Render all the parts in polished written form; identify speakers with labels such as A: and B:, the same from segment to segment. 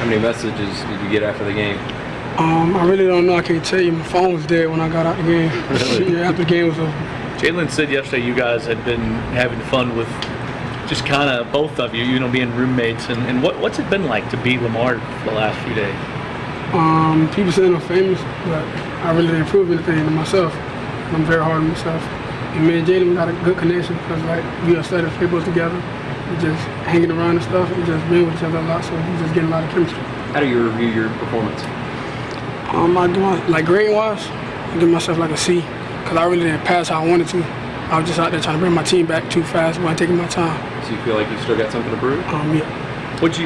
A: How many messages did you get after the game?
B: I really don't know. I can't tell you. My phone was dead when I got out the game.
A: Really?
B: Yeah, after the game was over.
C: Jalen said yesterday you guys had been having fun with just kind of both of you, being roommates. And what's it been like to be Lamar for the last few days?
B: People say I'm famous, but I really didn't prove anything to myself. I'm very hard on myself. And me and Jalen, we got a good connection because we are studying papers together. We just hanging around and stuff. We just been with each other a lot, so we just getting a lot of chemistry.
A: How do you review your performance?
B: I do grade-wise, I give myself like a C because I really didn't pass how I wanted to. I was just out there trying to bring my team back too fast while taking my time.
A: So you feel like you still got something to prove?
B: Yeah.
C: What'd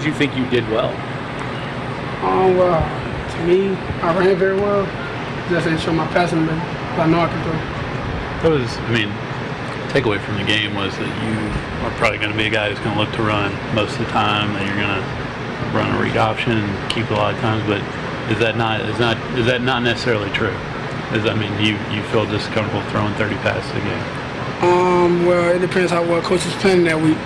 C: you think you did well?
B: Well, to me, I ran very well. Just didn't show my passing ability, but I know I can throw.
D: Takeaway from the game was that you are probably going to be a guy who's going to look to run most of the time. That you're going to run a read option and keep a lot of times. But is that not necessarily true? You feel just comfortable throwing 30 passes a game?
B: Well, it depends on what coach is planning that week.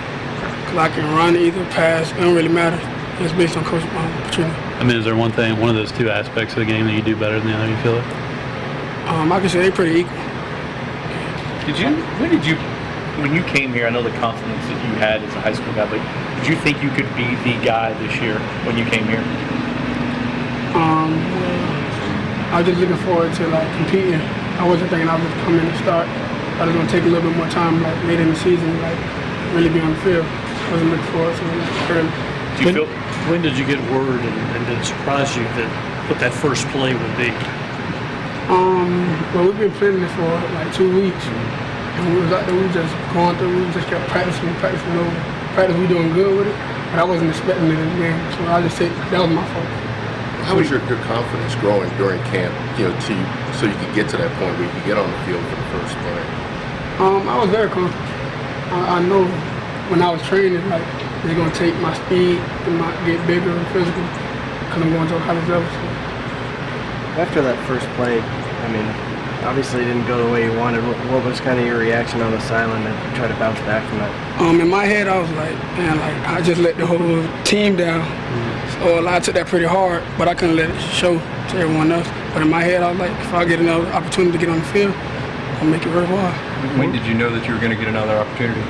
B: Cause I can run either pass. It don't really matter. It's based on coach opportunity.
D: Is there one of those two aspects of the game that you do better than the other? You feel it?
B: I can say they're pretty equal.
C: When you came here, I know the confidence that you had as a high school guy, but did you think you could be the guy this year when you came here?
B: I was just looking forward to competing. I wasn't thinking I was going to come in and start. I was going to take a little bit more time later in the season, really be on the field. I wasn't looking forward to it early.
E: When did you get word and did it surprise you what that first play would be?
B: Well, we've been planning it for 2 weeks. And we was out there, we just going through, we just kept practicing over. Practice, we doing good with it, but I wasn't expecting it in the game. So I just said that was my fault.
F: How was your confidence growing during camp, so you could get to that point where you could get on the field for the first play?
B: I was very confident. I know when I was training, it's going to take my speed to get bigger and physical because I'm going to a college level. So.
G: After that first play, obviously it didn't go the way you wanted. What was kind of your reaction on the sideline to try to bounce back from that?
B: In my head, I was I just let the whole team down. So I took that pretty hard, but I couldn't let it show to everyone else. But in my head, I was if I get another opportunity to get on the field, I'll make it worthwhile.
A: When did you know that you were going to get another opportunity?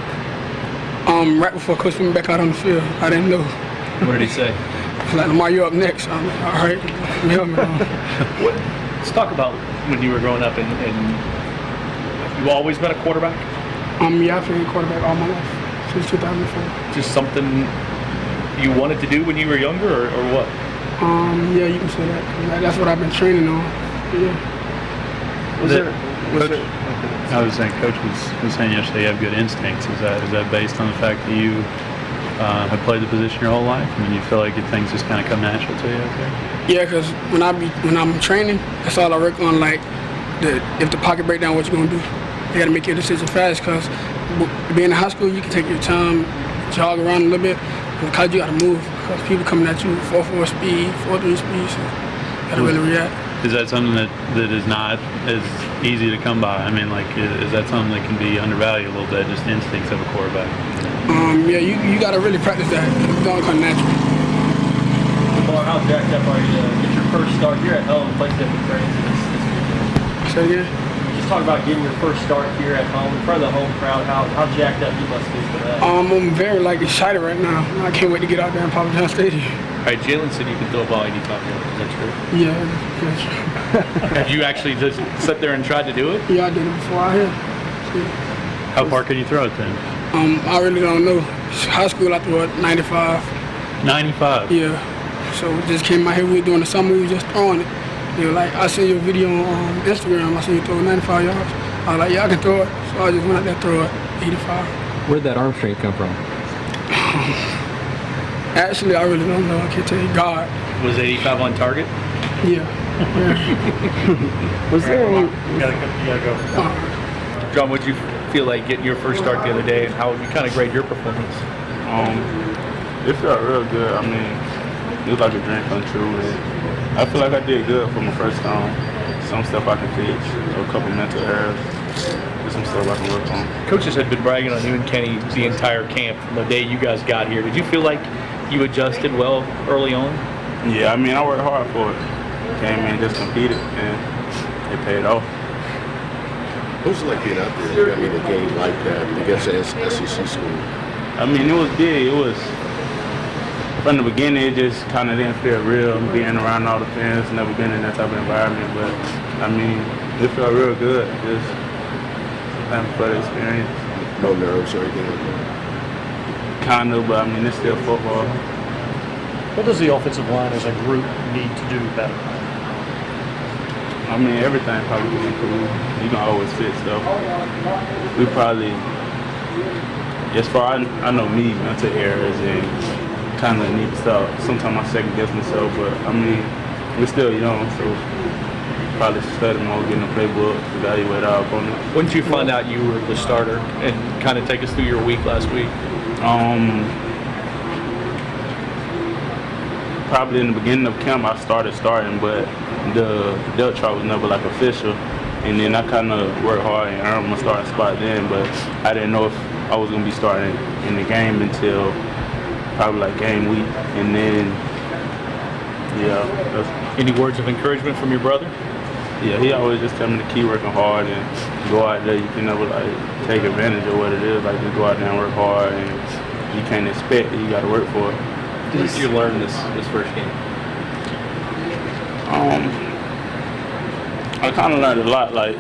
B: Right before Coach put me back out on the field, I didn't know.
A: What did he say?
B: Lamar, you're up next. I'm like, all right.
C: Let's talk about when you were growing up and you've always been a quarterback?
B: Yeah, I've played quarterback all my life since 2004.
C: Just something you wanted to do when you were younger, or what?
B: Yeah, you can say that. That's what I've been training on. Yeah.
D: I was saying, Coach was saying yesterday you have good instincts. Is that based on the fact that you have played the position your whole life? You feel like things just kind of come natural to you out there?
B: Yeah, because when I'm training, that's all I work on. If the pocket break down, what you're gonna do? You gotta make your decision fast. Because being in high school, you can take your time, jog around a little bit. In college, you gotta move because people coming at you 4.4 speed, 4.3 speed. So you gotta really react.
D: Is that something that is not as easy to come by? Is that something that can be undervalued a little bit, just instincts of a quarterback?
B: Yeah, you got to really practice that. It don't come natural.
H: Lamar, how jacked up are you to get your first start here at home, play different things this weekend?
B: Say again?
H: Just talk about getting your first start here at home in front of the home crowd. How jacked up you must be for that?
B: I'm very excited right now. I can't wait to get out there in Papa John Stadium.
C: All right, Jalen said you can throw a ball 85 yards. Is that true?
B: Yeah, that's true.
C: Have you actually just sat there and tried to do it?
B: Yeah, I did it before out here.
D: How far can you throw it then?
B: I really don't know. High school, I threw it 95.
D: 95?
B: Yeah. So just came out here, we were doing the summer, we were just throwing it. I seen your video on Instagram, I seen you throw 95 yards. I was like, yeah, I can throw it. So I just went out there and threw it 85.
A: Where'd that arm strength come from?
B: Actually, I really don't know. I can't tell you. God.
C: Was 85 on target?
B: Yeah.
G: Was there any?
E: You gotta go.
C: John, what did you feel like getting your first start the other day, and how would you kind of grade your performance?
I: It felt real good. It was like a dream come true. I feel like I did good for my first time. Some stuff I can fix, a couple mental errors, just some stuff I can work on.
C: Coaches had been bragging on you and Kenny the entire camp from the day you guys got here. Did you feel like you adjusted well early on?
I: Yeah, I mean, I worked hard for it. Came in, just competed, and it paid off.
F: What was it like being out there? I mean, a game like that against an SEC school.
I: I mean, it was big. It was, from the beginning, it just kind of didn't feel real being around all the fans. Never been in that type of environment, but I mean, it felt real good. Just kind of for the experience.
F: No nerves or anything like that?
I: Kind of, but I mean, it's still football.
E: What does the offensive line as a group need to do better?
I: I mean, everything probably can improve. You can always fix stuff. We probably, as far as I know me, mental errors and kind of need to stop. Sometimes I second guess myself, but I mean, we're still young, so probably study more, get in the playbook, evaluate our opponent.
C: When did you find out you were the starter, and kind of take us through your week last week?
I: Probably in the beginning of camp, I started starting, but the depth chart was never like official. And then I kind of worked hard and earned my starting spot then, but I didn't know if I was going to be starting in the game until probably like game week. And then, yeah.
C: Any words of encouragement from your brother?
I: Yeah, he always just tell me to keep working hard and go out there. You can never like take advantage of what it is. Like just go out there and work hard, and you can't expect it. You got to work for it.
A: What did you learn this first game?
I: I kind of learned a lot. Like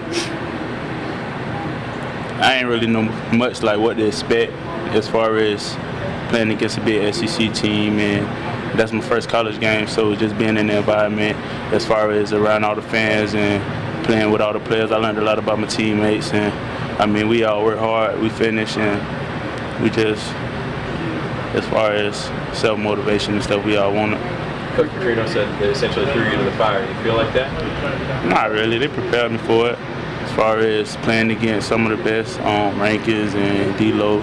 I: I ain't really know much like what to expect as far as playing against a big SEC team, and that's my first college game. So just being in the environment, as far as around all the fans and playing with all the players, I learned a lot about my teammates. And I mean, we all work hard, we finish, and we just, as far as self-motivation and stuff, we all want it.
A: Coach Geron said they essentially threw you to the fire. You feel like that?
I: Not really. They prepared me for it as far as playing against some of the best rankings and D-Lo.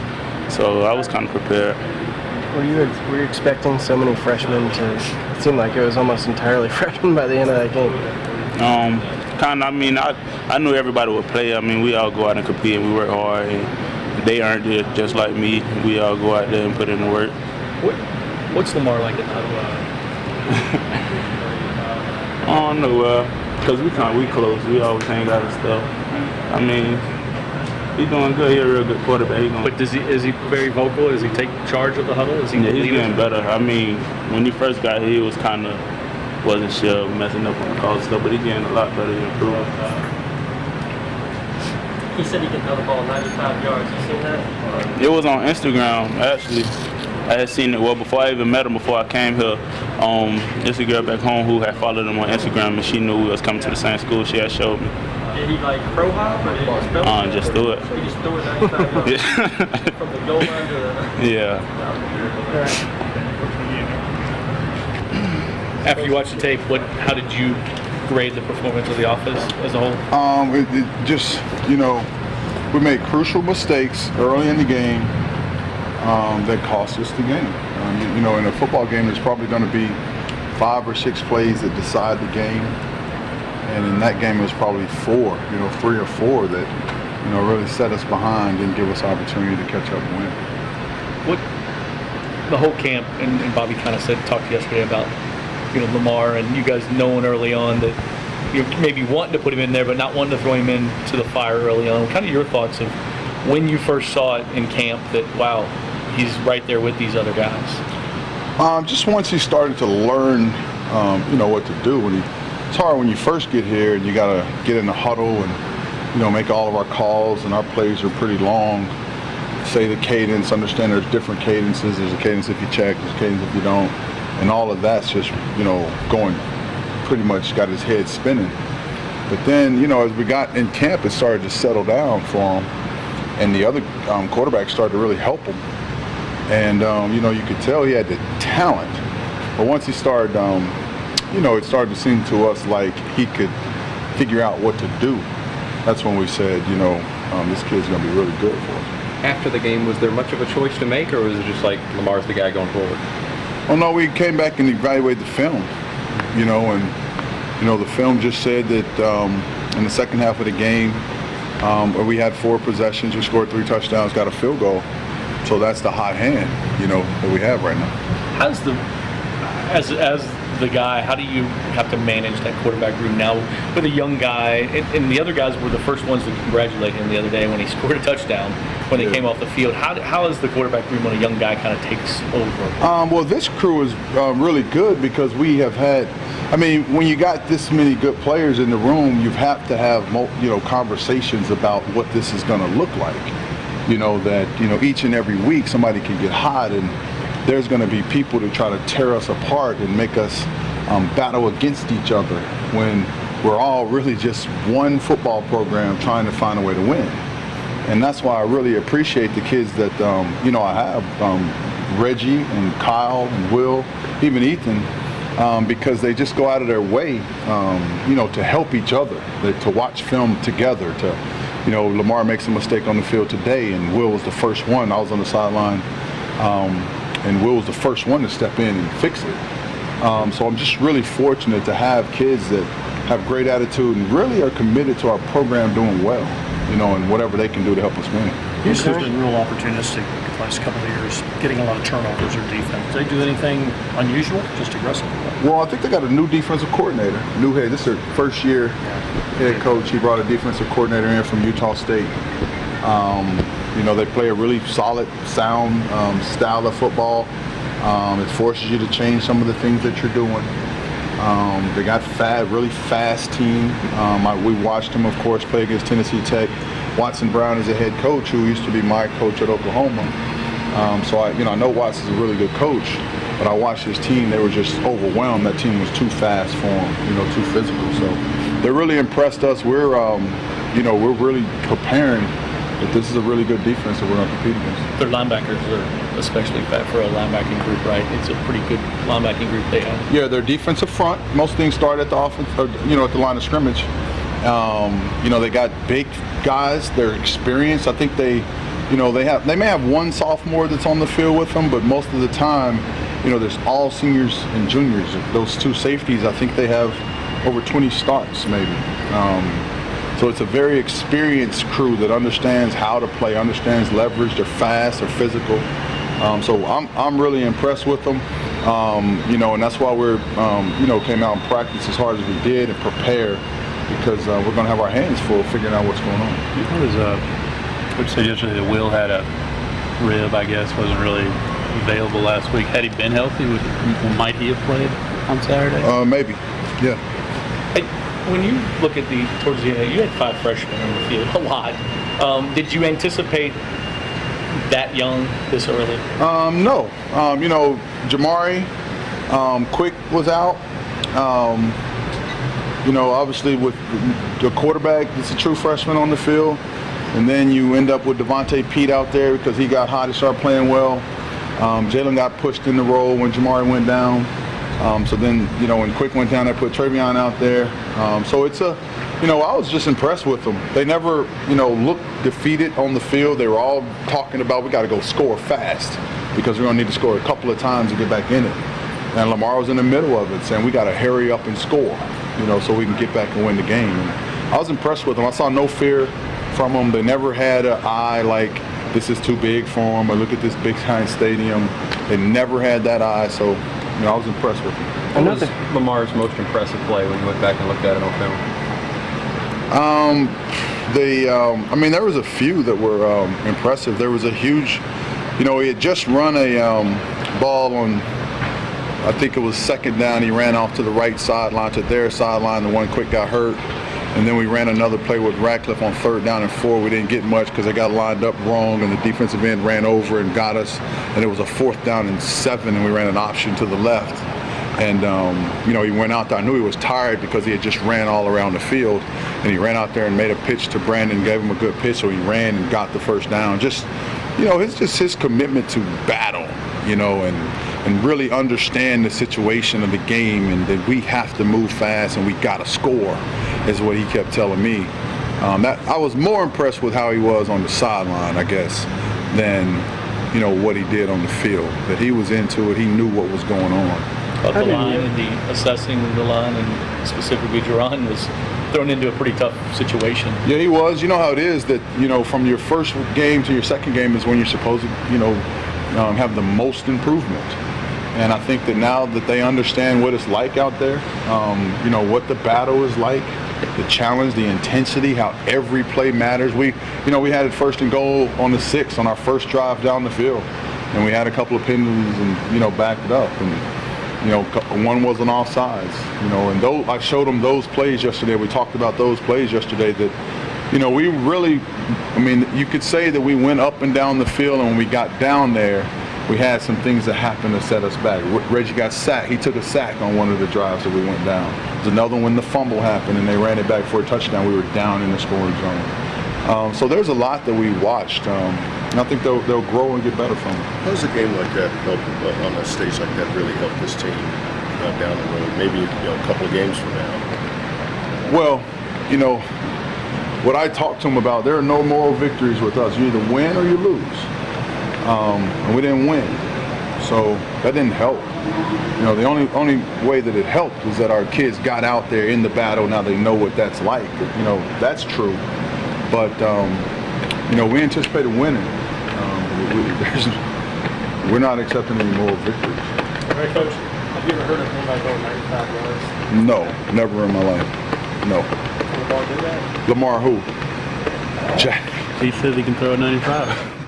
I: So I was kind of prepared.
G: Were you expecting so many freshmen to? It seemed like it was almost entirely freshmen by the end of that game.
I: Kind of. I mean, I knew everybody would play. I mean, we all go out and compete and we work hard. And they earned it just like me. We all go out there and put in the work.
C: What's Lamar like in Ottawa?
I: I don't know, because we close. We always hang out and stuff. I mean, he's doing good. He's a real good quarterback.
C: But is he very vocal? Does he take charge of the huddle? Is he
I: yeah, he's
C: leading?
I: getting better. I mean, when he first got here, he was kind of wasn't sure, messing up on the call stuff, but he's getting a lot better. He's improving.
H: He said he can throw the ball 95 yards. You seen that?
I: It was on Instagram, actually. I had seen it before I even met him. Before I came here, there's a girl back home who had followed him on Instagram, and she knew we was coming to the same school. She had showed me.
H: Did he like pro hop or did he spell it?
I: Just threw it.
H: He just threw it 95 yards. From the goal line to the...
I: Yeah.
C: After you watched the tape, how did you grade the performance of the offense as a whole?
J: It just, we made crucial mistakes early in the game that cost us the game. In a football game, there's probably going to be 5 or 6 plays that decide the game. And in that game, it was probably 3 or 4 that, really set us behind and give us opportunity to catch up and win.
C: The whole camp, and Bobby kind of talked yesterday about, Lamar and you guys knowing early on that you're maybe wanting to put him in there, but not wanting to throw him into the fire early on. Kind of your thoughts of when you first saw it in camp that, wow, he's right there with these other guys.
J: Just once he started to learn, what to do. It's hard when you first get here and you got to get in the huddle and, make all of our calls, and our plays are pretty long. Say the cadence, understand there's different cadences. There's a cadence if you check, there's a cadence if you don't. And all of that's just, going pretty much got his head spinning. But then, as we got in camp, it started to settle down for him. And the other quarterbacks started to really help him. And, you could tell he had the talent. But once he started, it started to seem to us like he could figure out what to do. That's when we said, this kid's going to be really good for us.
A: After the game, was there much of a choice to make, or was it just like Lamar's the guy going forward?
J: Well, no, we came back and evaluated the film, and the film just said that in the second half of the game, we had 4 possessions, we scored 3 touchdowns, got a field goal. So that's the hot hand, that we have right now.
C: How's the as the guy, how do you have to manage that quarterback room now with a young guy? And the other guys were the first ones to congratulate him the other day when he scored a touchdown when he came off the field. How is the quarterback room when a young guy kind of takes over?
J: Well, this crew is really good because we have had. I mean, when you got this many good players in the room, you have to have conversations about what this is going to look like. That each and every week somebody can get hot and there's going to be people to try to tear us apart and make us battle against each other when we're all really just one football program trying to find a way to win. And that's why I really appreciate the kids that I have, Reggie and Kyle and Will, even Ethan, because they just go out of their way, to help each other, to watch film together. Lamar makes a mistake on the field today, and Will was the first one. I was on the sideline. And Will was the first one to step in and fix it. So I'm just really fortunate to have kids that have great attitude and really are committed to our program doing well, and whatever they can do to help us win.
E: Houston's been real opportunistic the last couple of years, getting a lot of turnovers or defense. Do they do anything unusual, just aggressive?
J: Well, I think they got a new defensive coordinator. This is their first year head coach. He brought a defensive coordinator in from Utah State. They play a really solid, sound style of football. It forces you to change some of the things that you're doing. They got really fast team. We watched him, of course, play against Tennessee Tech. Watson Brown is a head coach who used to be my coach at Oklahoma. So I know Watson's a really good coach, but I watched his team. They were just overwhelmed. That team was too fast for them, too physical. So they really impressed us. We're really preparing. But this is a really good defense that we're going to compete against.
C: Their linebackers are especially fat for a linebacking group, right? It's a pretty good linebacking group they have. Yeah,
J: their defensive front. Most things start at the offense, or, at the line of scrimmage. They got big guys. They're experienced. I think they may have one sophomore that's on the field with them, but most of the time, there's all seniors and juniors. Those two safeties, I think they have over 20 starts, maybe. So it's a very experienced crew that understands how to play, understands leverage. They're fast, they're physical. So I'm really impressed with them. And that's why we're came out and practiced as hard as we did and prepare because we're going to have our hands full figuring out what's going on.
D: Coach said yesterday that Will had a rib, I guess, wasn't really available last week. Had he been healthy, might he have played on Saturday?
J: Maybe, yeah.
C: When you look at towards the end, you had 5 freshmen on the field, a lot. Did you anticipate that young this early?
J: No. Jamari Quick was out. Obviously with the quarterback, it's a true freshman on the field. And then you end up with Devontae Pete out there because he got hot and started playing well. Jalen got pushed in the role when Jamari went down. So then, when Quick went down, they put Travion out there. So it's I was just impressed with them. They never, looked defeated on the field. They were all talking about we got to go score fast because we're going to need to score a couple of times to get back in it. And Lamar was in the middle of it saying we got to hurry up and score, so we can get back and win the game. And I was impressed with them. I saw no fear from them. They never had an eye like this is too big for them or look at this big kind stadium. They never had that eye. So I was impressed with him.
A: What was Lamar's most impressive play when you went back and looked at it on film?
J: There was a few that were impressive. There was a huge, he had just run a ball on, I think it was second down. He ran off to the right sideline to their sideline. The one Quick got hurt. And then we ran another play with Radcliffe on 3rd down and 4. We didn't get much because they got lined up wrong and the defensive end ran over and got us. And it was a 4th down and 7 and we ran an option to the left. And, he went out there. I knew he was tired because he had just ran all around the field. And he ran out there and made a pitch to Brandon, gave him a good pitch. So he ran and got the 1st down. It's just his commitment to battle, and really understand the situation of the game and that we have to move fast and we got to score is what he kept telling me. That I was more impressed with how he was on the sideline, I guess, than what he did on the field. That he was into it, he knew what was going on.
C: About the line and assessing the line, and specifically Geron was thrown into a pretty tough situation.
J: Yeah, he was. You know how it is that from your first game to your second game is when you're supposed to have the most improvement. And I think that now that they understand what it's like out there, you know, what the battle is like, the challenge, the intensity, how every play matters. We had it 1st and goal on the 6 on our first drive down the field. And we had a couple of penalties and, you know, backed it up. And, you know, one wasn't offsides, you know, and I showed them those plays yesterday. We talked about those plays yesterday that, you know, we really, I mean, you could say that we went up and down the field, and when we got down there, we had some things that happened to set us back. Reggie got sacked. He took a sack on one of the drives that we went down. There's another one when the fumble happened and they ran it back for a touchdown. We were down in the scoring zone. So there's a lot that we watched, and I think they'll grow and get better from it.
F: How does a game like that help, on a stage like that, really help this team down the road, maybe, you know, a couple of games from now?
J: Well, you know, what I talked to them about, there are no moral victories with us. You either win or you lose. And we didn't win, so that didn't help. You know, the only way that it helped was that our kids got out there in the battle. Now they know what that's like. You know, that's true. But you know, we anticipated winning. We're not accepting any moral victories.
E: All right, Coach, have you ever heard of anybody going 95 yards?
J: No, never in my life. No.
E: Lamar did that?
J: Lamar who? Jack.
D: He says he can throw a 95.